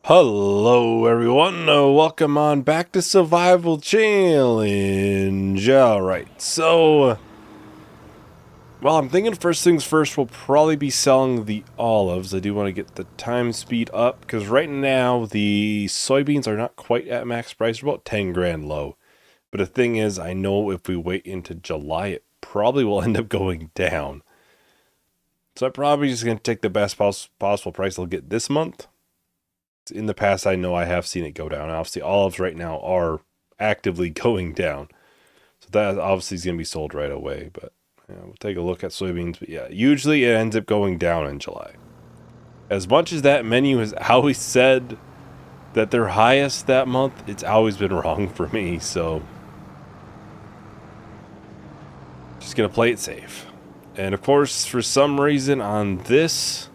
Hello everyone, welcome on back to Survival Challenge. Alright, so, well, I'm thinking first things first, we'll probably be selling the olives. I do want to get the time speed up, because right now the soybeans are not quite at max price, they're about 10 grand low. But the thing is, I know if we wait into July, it probably will end up going down. So I'm probably just going to take the best possible price I'll get this month. In the past, I know I have seen it go down. Obviously, olives right now are actively going down. So that obviously is going to be sold right away. But yeah, we'll take a look at soybeans. But yeah, usually it ends up going down in July. As much as that menu has always said that they're highest that month, it's always been wrong for me. So just going to play it safe. And of course, for some reason on this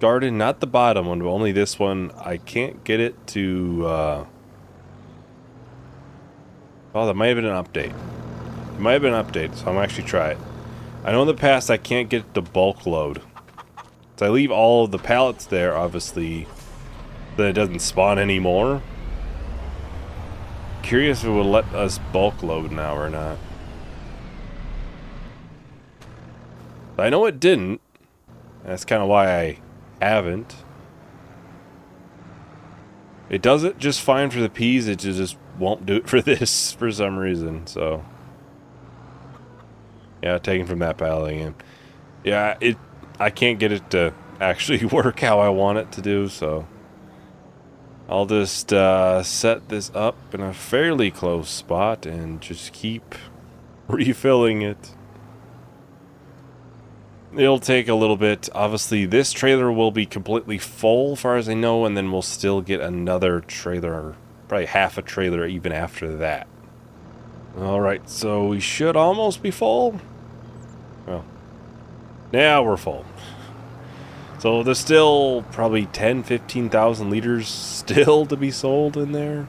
garden, not the bottom one, but only this one, I can't get it to oh, that might have been an update. It might have been an update, so I'm gonna actually try it. I know in the past I can't get it to bulk load, so I leave all of the pallets there, obviously, then it doesn't spawn anymore. Curious if it will let us bulk load now or not. But I know it didn't. That's kind of why I haven't. It does it just fine for the peas, it just won't do it for this for some reason, so yeah, taken from that pallet again. Yeah, I can't get it to actually work how I want it to do, so I'll just set this up in a fairly close spot and just keep refilling it. It'll take a little bit. Obviously, this trailer will be completely full, as far as I know, and then we'll still get another trailer, probably half a trailer even after that. Alright, so we should almost be full. Well, now we're full. So there's still probably 15,000 liters still to be sold in there.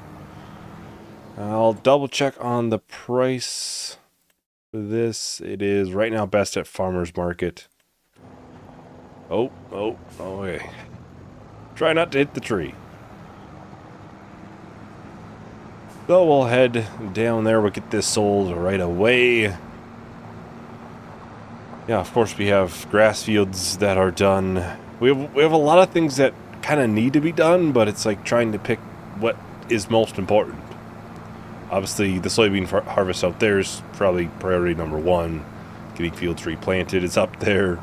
I'll double check on the price for this. It is right now best at farmer's market. Oh, okay. Try not to hit the tree. So we'll head down there, we'll get this sold right away. Yeah, of course we have grass fields that are done. We have a lot of things that kind of need to be done, but it's like trying to pick what is most important. Obviously, the soybean harvest out there is probably priority number one. Getting fields replanted is up there.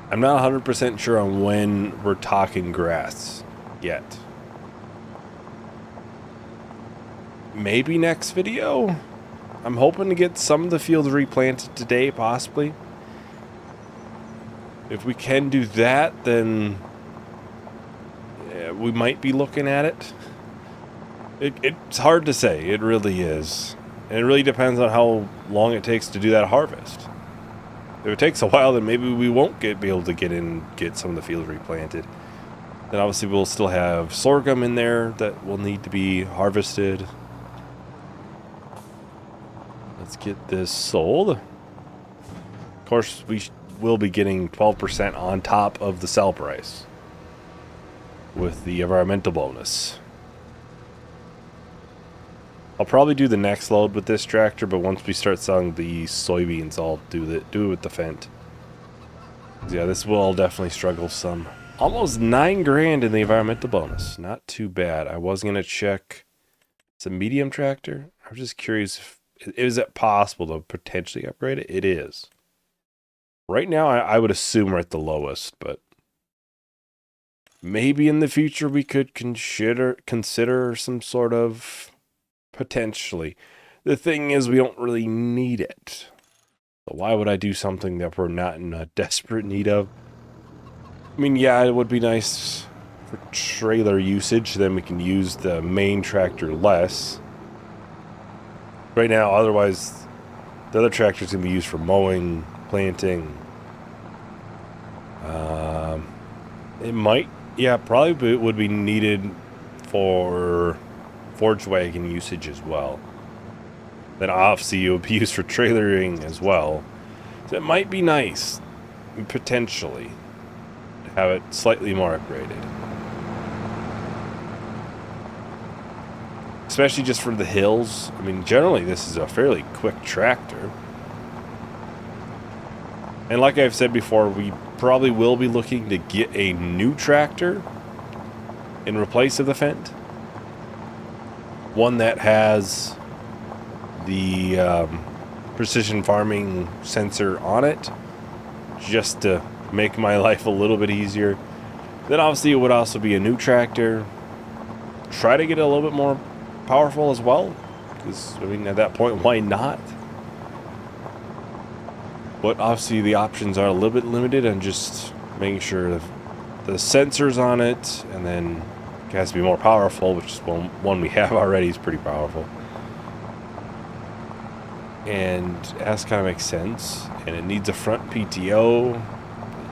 I'm not 100% sure on when we're talking grass yet. Maybe next video? I'm hoping to get some of the fields replanted today, possibly. If we can do that, then yeah, we might be looking at it. It's hard to say, it really is. And it really depends on how long it takes to do that harvest. If it takes a while, then maybe we won't be able to get some of the fields replanted. Then obviously we'll still have sorghum in there that will need to be harvested. Let's get this sold. Of course, we will be getting 12% on top of the sell price with the environmental bonus. I'll probably do the next load with this tractor, but once we start selling the soybeans, I'll do it with the Fendt. Yeah, this will definitely struggle some. Almost 9 grand in the environmental bonus. Not too bad. I was gonna check. It's a medium tractor. I was just curious if is it possible to potentially upgrade it? It is. Right now, I would assume we're at the lowest, but maybe in the future we could consider some sort of. Potentially. The thing is, we don't really need it. So why would I do something that we're not in a desperate need of? I mean, yeah, it would be nice for trailer usage, then we can use the main tractor less. Right now, otherwise, the other tractor's going to be used for mowing, planting. It might, yeah, probably it would be needed for forage wagon usage as well. Then obviously it would be used for trailering as well. So it might be nice, potentially, have it slightly more upgraded. Especially just for the hills. I mean, generally this is a fairly quick tractor. And like I've said before, we probably will be looking to get a new tractor in replace of the Fendt. One that has the precision farming sensor on it, just to make my life a little bit easier. Then obviously it would also be a new tractor. Try to get it a little bit more powerful as well, because I mean, at that point, why not? But obviously the options are a little bit limited, and just making sure the sensors on it, and then it has to be more powerful, which is one we have already is pretty powerful. And it has to kind of make sense, and it needs a front PTO.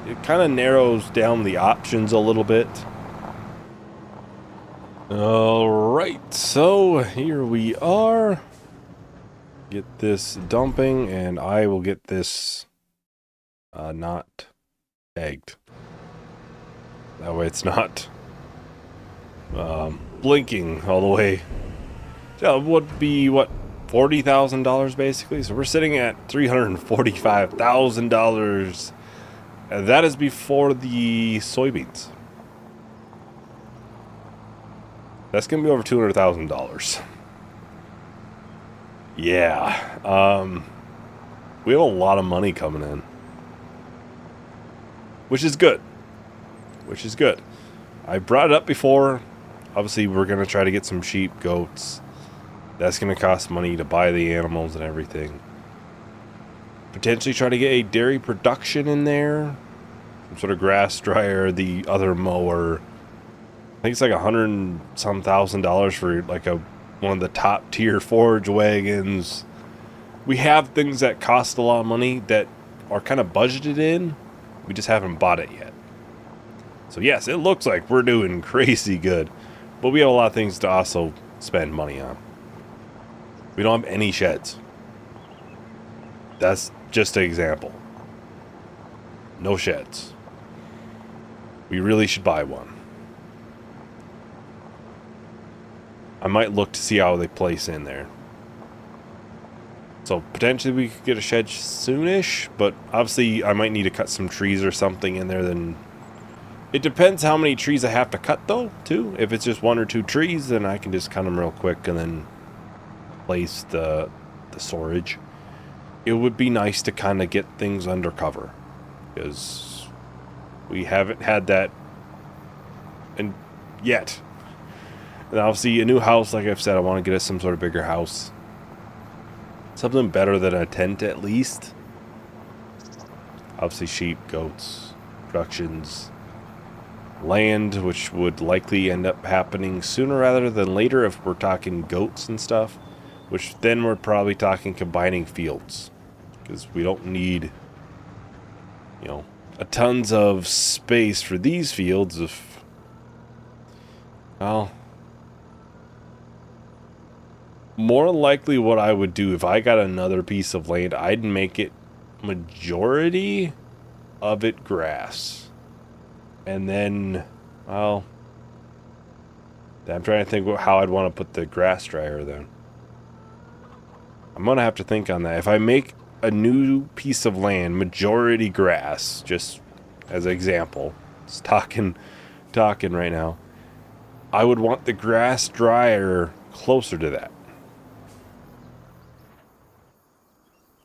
It kind of narrows down the options a little bit. Alright, so here we are. Get this dumping, and I will get this not egged. That way it's not blinking all the way. So it would be, what, $40,000 basically? So we're sitting at $345,000. And that is before the soybeans. That's going to be over $200,000. Yeah. We have a lot of money coming in. Which is good. Which is good. I brought it up before. Obviously, we're going to try to get some sheep, goats. That's going to cost money to buy the animals and everything. Potentially try to get a dairy production in there. Some sort of grass dryer, the other mower. I think it's like $100-some thousand for like one of the top tier forage wagons. We have things that cost a lot of money that are kind of budgeted in. We just haven't bought it yet. So yes, it looks like we're doing crazy good. But we have a lot of things to also spend money on. We don't have any sheds. That's just an example. No sheds. We really should buy one. I might look to see how they place in there. So potentially we could get a shed soonish, but obviously I might need to cut some trees or something in there. Then it depends how many trees I have to cut though, too. If it's just 1 or 2 trees, then I can just cut them real quick and then place the storage. It would be nice to kind of get things under cover, because we haven't had that yet. And obviously a new house, like I've said, I want to get us some sort of bigger house. Something better than a tent at least. Obviously sheep, goats, productions, land, which would likely end up happening sooner rather than later if we're talking goats and stuff. Which then we're probably talking combining fields. Because we don't need, you know, a tons of space for these fields if, well, more likely what I would do if I got another piece of land, I'd make it majority of it grass. And then, well, I'm trying to think how I'd want to put the grass dryer then. I'm going to have to think on that. If I make a new piece of land, majority grass, just as an example, just talking right now, I would want the grass dryer closer to that.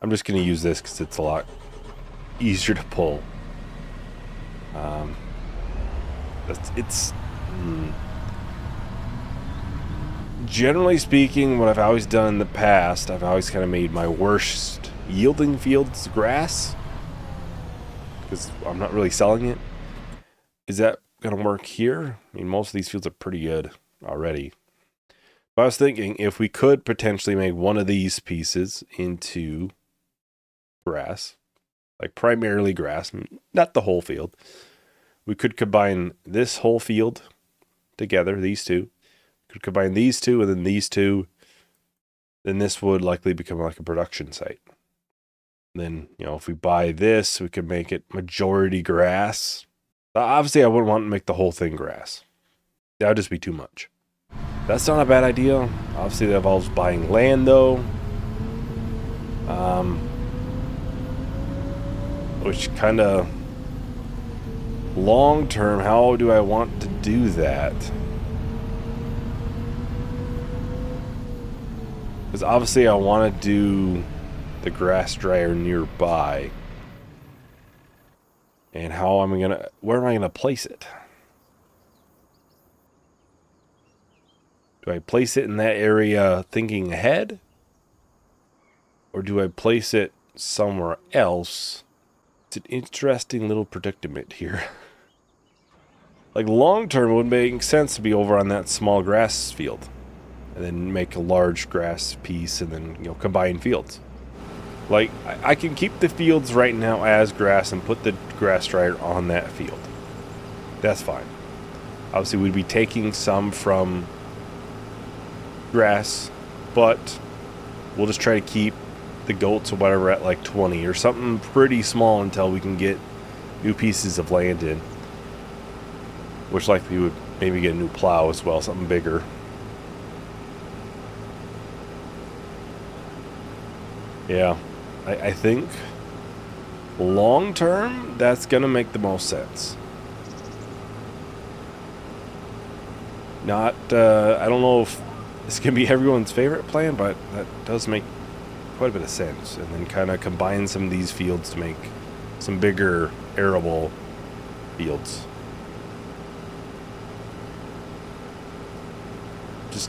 I'm just going to use this because it's a lot easier to pull. Generally speaking, what I've always done in the past, I've always kind of made my worst yielding fields grass, because I'm not really selling it. Is that going to work here? I mean, most of these fields are pretty good already. But I was thinking if we could potentially make one of these pieces into grass, like primarily grass, not the whole field. We could combine this whole field together, these two. Could combine these two and then these two. Then this would likely become like a production site. Then, you know, if we buy this, we could make it majority grass. Obviously, I wouldn't want to make the whole thing grass. That would just be too much. That's not a bad idea. Obviously, that involves buying land, though. Which kind of... long term, how do I want to do that? Because obviously I want to do the grass dryer nearby. And how am I going to... where am I going to place it? Do I place it in that area thinking ahead? Or do I place it somewhere else? It's an interesting little predicament here. Like, long term, it would make sense to be over on that small grass field. And then make a large grass piece and then, you know, combine fields. Like, I can keep the fields right now as grass and put the grass dryer on that field. That's fine. Obviously, we'd be taking some from grass, but we'll just try to keep the goats or whatever at like 20 or something pretty small until we can get new pieces of land in. Which likely would maybe get a new plow as well, something bigger. Yeah, I think long term, that's going to make the most sense. Not, I don't know if this can be everyone's favorite plan, but that does make quite a bit of sense. And then kind of combine some of these fields to make some bigger arable fields.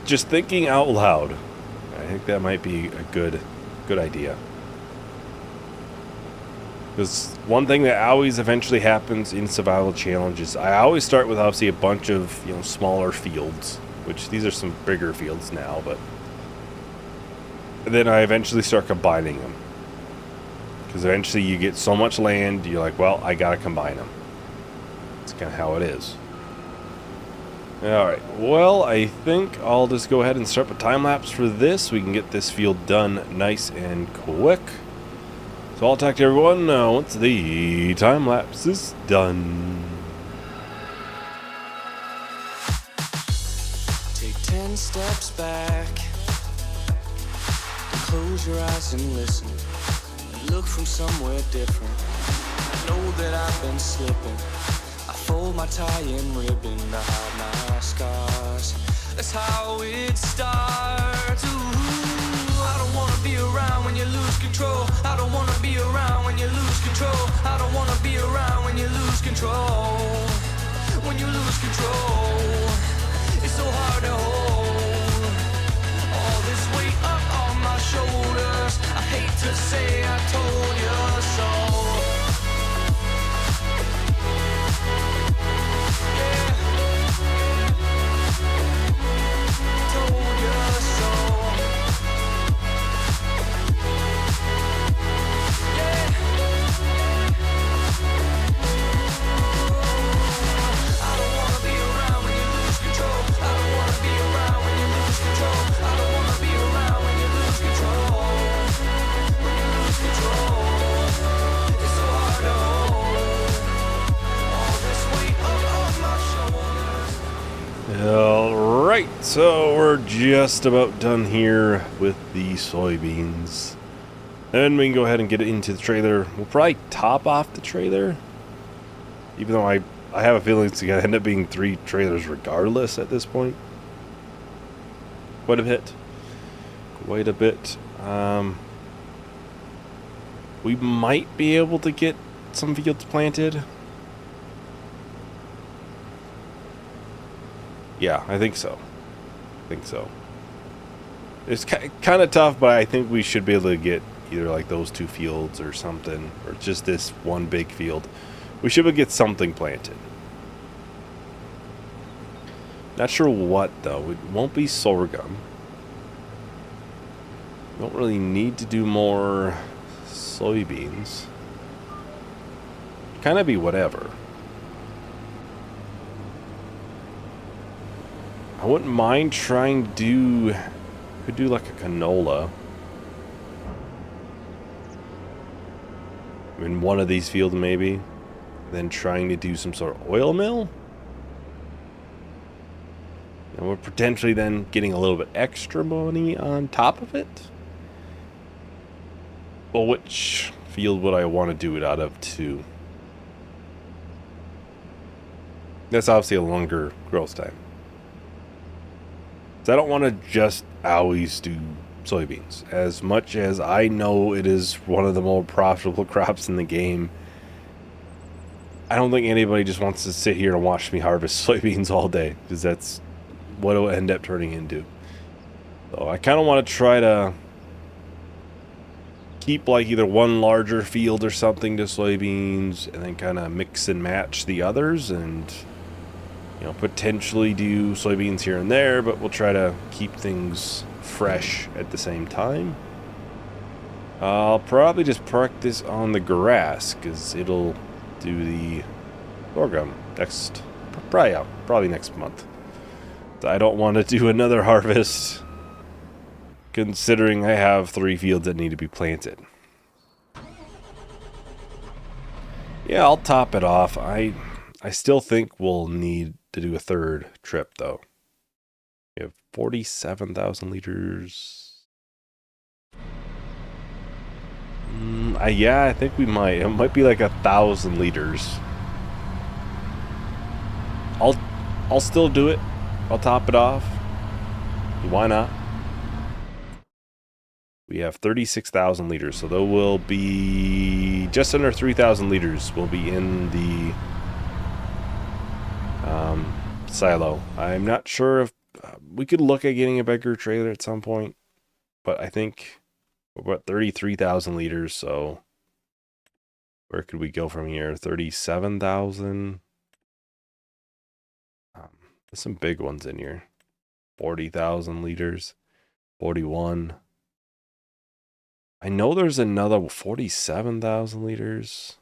Just thinking out loud, I think that might be a good idea. Because one thing that always eventually happens in survival challenges, I always start with obviously a bunch of, you know, smaller fields, which these are some bigger fields now, but then I eventually start combining them. Because eventually you get so much land, you're like, well, I gotta combine them. That's kind of how it is. Alright, well, I think I'll just go ahead and start a time lapse for this. We can get this field done nice and quick. So I'll talk to everyone once the time lapse is done. Take 10 steps back. Close your eyes and listen. Look from somewhere different. Know that I've been slipping. I fold my tie and ribbon to hide my scars. That's how it starts. Ooh, I don't wanna be around when you lose control. I don't wanna be around when you lose control. I don't wanna be around when you lose control. When you lose control, it's so hard to hold. All this weight up on my shoulders. I hate to say I told you so. Alright, so we're just about done here with the soybeans. And we can go ahead and get it into the trailer. We'll probably top off the trailer. Even though I have a feeling it's going to end up being 3 trailers regardless at this point. Quite a bit. Quite a bit. We might be able to get some fields planted. Yeah, I think so. It's kind of tough, but I think we should be able to get either like those 2 fields or something, or just this one big field. We should be able to get something planted. Not sure what, though. It won't be sorghum. Don't really need to do more soybeans. Kind of be whatever. I wouldn't mind trying to do... could do like a canola. In one of these fields, maybe. then trying to do some sort of oil mill. And we're potentially then getting a little bit extra money on top of it. Well, which field would I want to do it out of too? That's obviously a longer growth time. So I don't want to just always do soybeans. As much as I know it is one of the more profitable crops in the game, I don't think anybody just wants to sit here and watch me harvest soybeans all day, because that's what it'll end up turning into. So I kind of want to try to keep like either one larger field or something to soybeans, and then kind of mix and match the others, and you know, potentially do soybeans here and there, but we'll try to keep things fresh at the same time. I'll probably just park this on the grass, because it'll do the sorghum next, probably next month. I don't want to do another harvest, considering I have 3 fields that need to be planted. Yeah, I'll top it off. I still think we'll need to do a 3rd trip, though. We have 47,000 liters. Yeah, I think we might. It might be like 1,000 liters. I'll still do it. I'll top it off. Why not? We have 36,000 liters, so there will be just under 3,000 liters will be in the silo. I'm not sure if we could look at getting a bigger trailer at some point, but I think we're about 33,000 liters, so where could we go from here? 37,000. There's some big ones in here. 40,000 liters. 41. I know there's another 47,000 liters.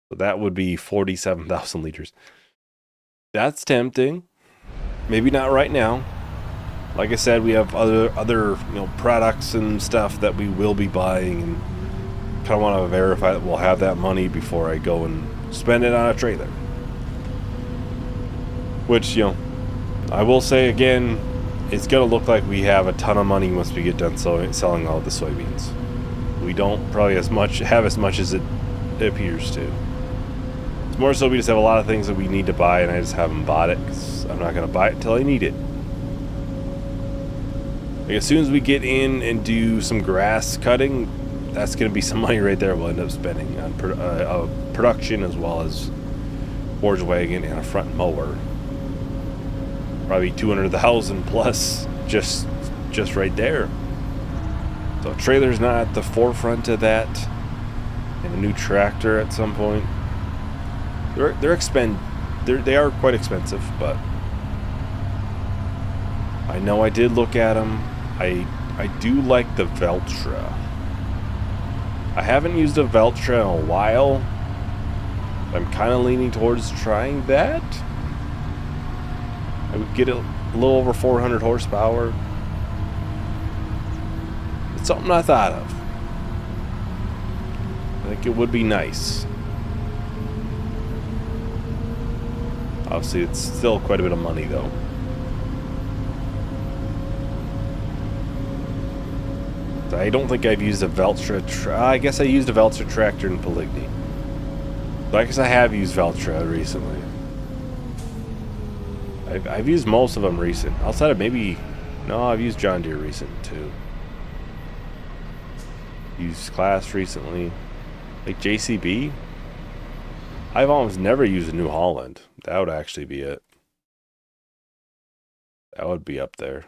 So that would be 47,000 liters. That's tempting. Maybe not right now. Like I said, we have other products and stuff that we will be buying, and kind of want to verify that we'll have that money before I go and spend it on a trailer. Which, I will say again, it's going to look like we have a ton of money once we get done selling all the soybeans. We don't probably have as much as it appears to. It's more so we just have a lot of things that we need to buy, and I just haven't bought it because I'm not going to buy it until I need it. Like, as soon as we get in and do some grass cutting, that's going to be some money right there we'll end up spending on production, as well as forage wagon and a front mower. Probably 200,000 plus just right there. So trailer's not at the forefront of that, and a new tractor at some point. They are quite expensive, but I know I did look at them. I do like the Veltra. I haven't used a Veltra in a while. I'm kind of leaning towards trying that. I would get a little over 400 horsepower. It's something I thought of. I think it would be nice. Obviously, it's still quite a bit of money, though. I don't think I've used a Veltra. I guess I used a Veltra tractor in Poligny. So I guess I have used Veltra recently. I've used most of them recent. Outside of maybe... No, I've used John Deere recent, too. Used Class recently. Like JCB? I've almost never used a New Holland. That would actually be it. That would be up there.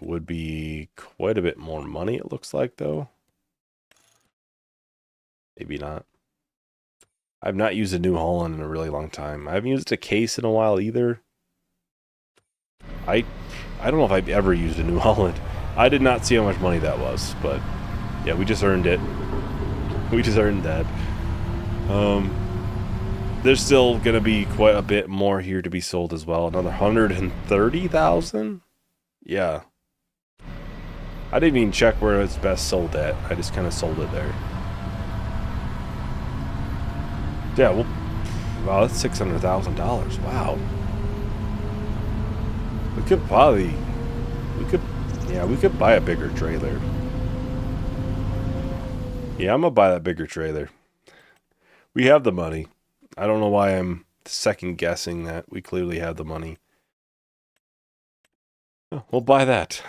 It would be quite a bit more money, it looks like, though. Maybe not. I've not used a New Holland in a really long time. I haven't used a Case in a while either. I don't know if I've ever used a New Holland. I did not see how much money that was, but yeah, we just earned it. We just earned that. There's still gonna be quite a bit more here to be sold as well. Another 130,000? Yeah. I didn't even check where it's best sold at. I just kind of sold it there. Yeah, well, wow, that's $600,000. Wow. We could probably, we could buy a bigger trailer. Yeah, I'm gonna buy that bigger trailer. We have the money. I don't know why I'm second guessing that. We clearly have the money. Oh, we'll buy that.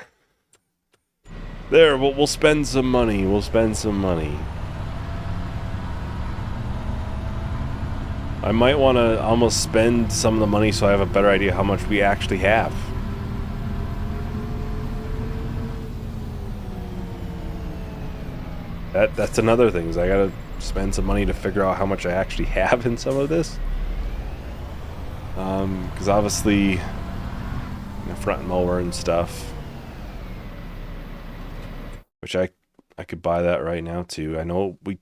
There, we'll spend some money. We'll spend some money. I might want to almost spend some of the money so I have a better idea how much we actually have. That's another thing, is I gotta spend some money to figure out how much I actually have in some of this. Because obviously, front mower and stuff, which I could buy that right now too. I know we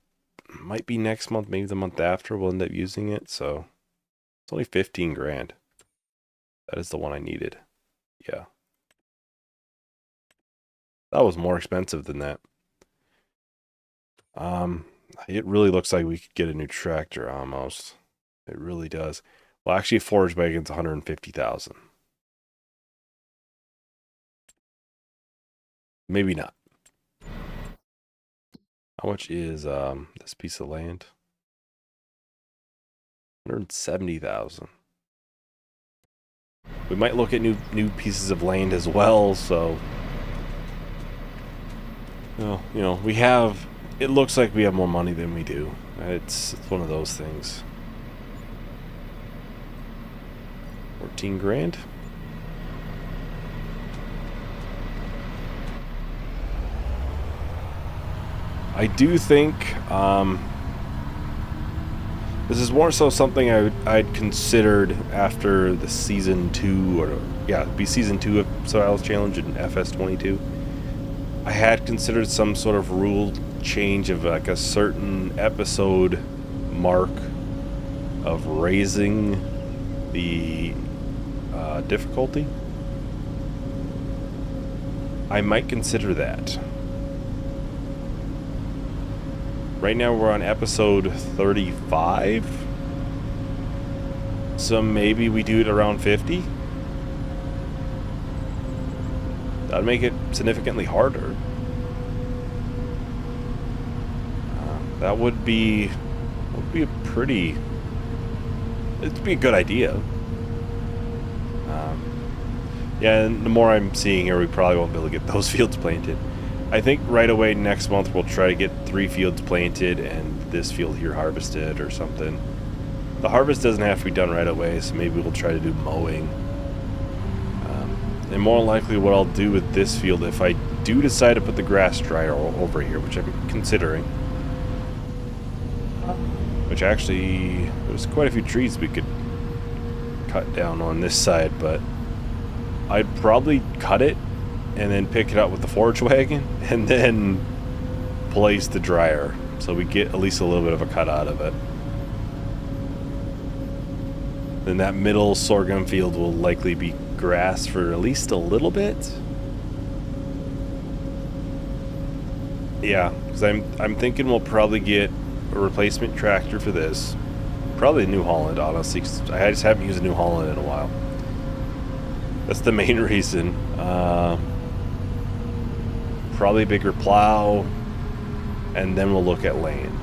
might be next month, maybe the month after we'll end up using it, so it's only 15 grand. That is the one I needed. Yeah. That was more expensive than that. It really looks like we could get a new tractor almost. It really does. Well, actually, forage wagon's 150,000. Maybe not. How much is this piece of land? 170,000. We might look at new pieces of land as well, so well, you know, we have, it looks like we have more money than we do. It's one of those things. 14 grand? I do think this is more so something I'd considered after the season 2, or yeah, it'd be season 2 of Survival Challenge in FS22. I had considered some sort of rule change of like a certain episode mark of raising the difficulty. I might consider that. Right now we're on episode 35, so maybe we do it around 50. That'd make it significantly harder. That would be a pretty, it'd be a good idea. Yeah, and the more I'm seeing here, we probably won't be able to get those fields planted. I think right away next month we'll try to get 3 fields planted and this field here harvested or something. The harvest doesn't have to be done right away, so maybe we'll try to do mowing. And more likely what I'll do with this field, if I do decide to put the grass dryer over here, which I'm considering, which actually, there's quite a few trees we could cut down on this side, but I'd probably cut it and then pick it up with the forage wagon and then place the dryer so we get at least a little bit of a cut out of it. Then that middle sorghum field will likely be grass for at least a little bit. Yeah, because I'm thinking we'll probably get a replacement tractor for this. Probably a New Holland, honestly, 'cause I just haven't used a New Holland in a while. That's the main reason. Probably a bigger plow, and then we'll look at land.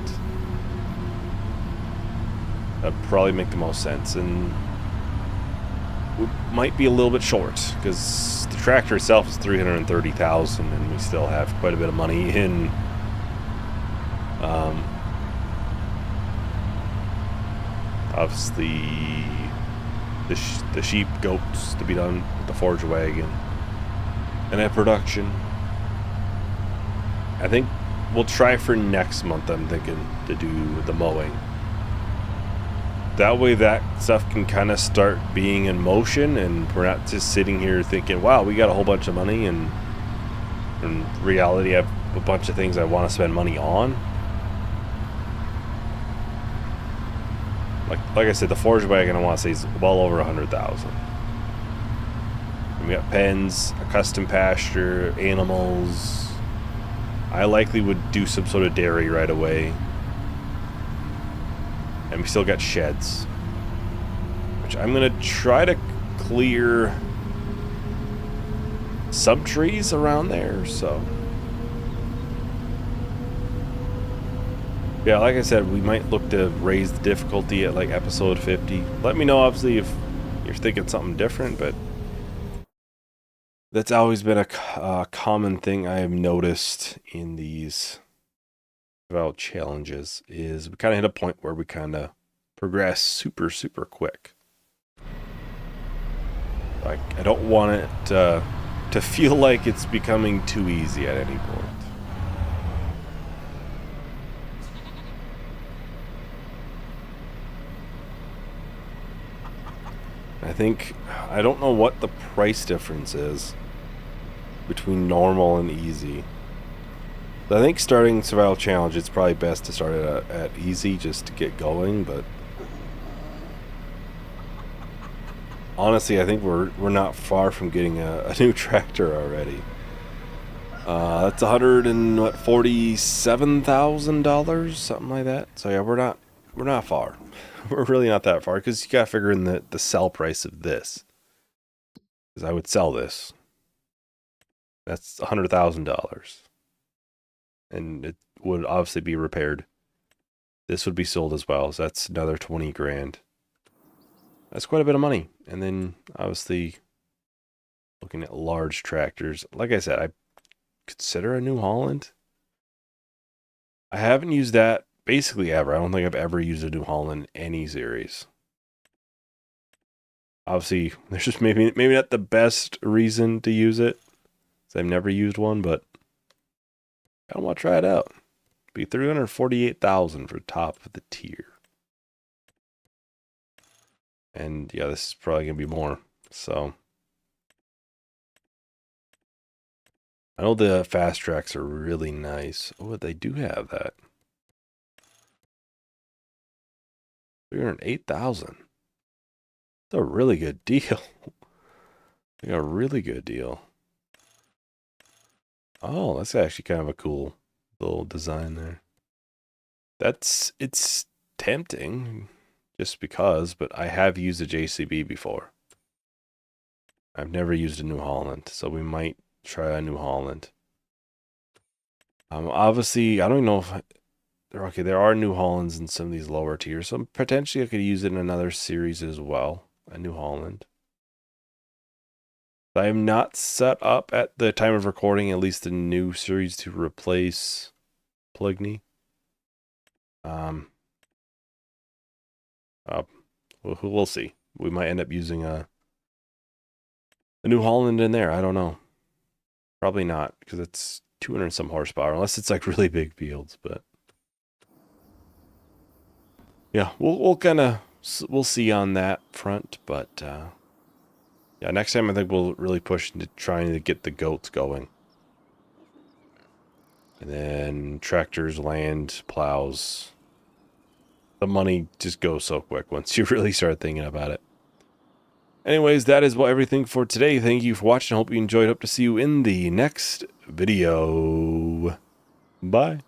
That'd probably make the most sense, and we might be a little bit short because the tractor itself is $330,000, and we still have quite a bit of money in obviously the sheep, goats to be done with the forage wagon, and that production. I think we'll try for next month, I'm thinking, to do the mowing. That way that stuff can kind of start being in motion, and we're not just sitting here thinking, wow, we got a whole bunch of money, and in reality I have a bunch of things I want to spend money on. Like I said, the forage wagon I want to say is well over 100,000. We got pens, a custom pasture, animals, I likely would do some sort of dairy right away. And we still got sheds, which I'm going to try to clear some trees around there, so. Yeah, like I said, we might look to raise the difficulty at like episode 50. Let me know, obviously, if you're thinking something different, but that's always been a common thing I have noticed in these challenges, is we kind of hit a point where we kind of progress super, super quick. Like, I don't want it to feel like it's becoming too easy at any point. I don't know what the price difference is between normal and easy. I think starting survival challenge, it's probably best to start it at easy just to get going, but honestly, I think we're not far from getting a new tractor already. That's $147,000, something like that. So yeah, we're not far. We're really not that far, because you gotta figure in the sell price of this. Because I would sell this. That's $100,000, and it would obviously be repaired. This would be sold as well, so that's another 20 grand. That's quite a bit of money. And then obviously looking at large tractors, like I said, I consider a New Holland. I haven't used that basically ever. I don't think I've ever used a New Holland in any series. Obviously, there's just maybe not the best reason to use it, so I've never used one, but I want to try it out. It'd be $348,000 for top of the tier. And yeah, this is probably gonna be more. So I know the fast tracks are really nice. Oh, they do have that. 308,000. That's a really good deal. Like a really good deal. Oh, that's actually kind of a cool little design there. It's tempting just because, but I have used a JCB before. I've never used a New Holland, so we might try a New Holland. Obviously, I don't even know if okay, there are New Hollands in some of these lower tiers, so potentially I could use it in another series as well, a New Holland. I am not set up at the time of recording, at least a new series to replace Pligny. We'll see. We might end up using a New Holland in there. I don't know. Probably not, because it's 200 and some horsepower, unless it's like really big fields. But yeah, we'll see on that front. But yeah, next time I think we'll really push into trying to get the goats going. And then tractors, land, plows. The money just goes so quick once you really start thinking about it. Anyways, that is everything for today. Thank you for watching. I hope you enjoyed. Hope to see you in the next video. Bye.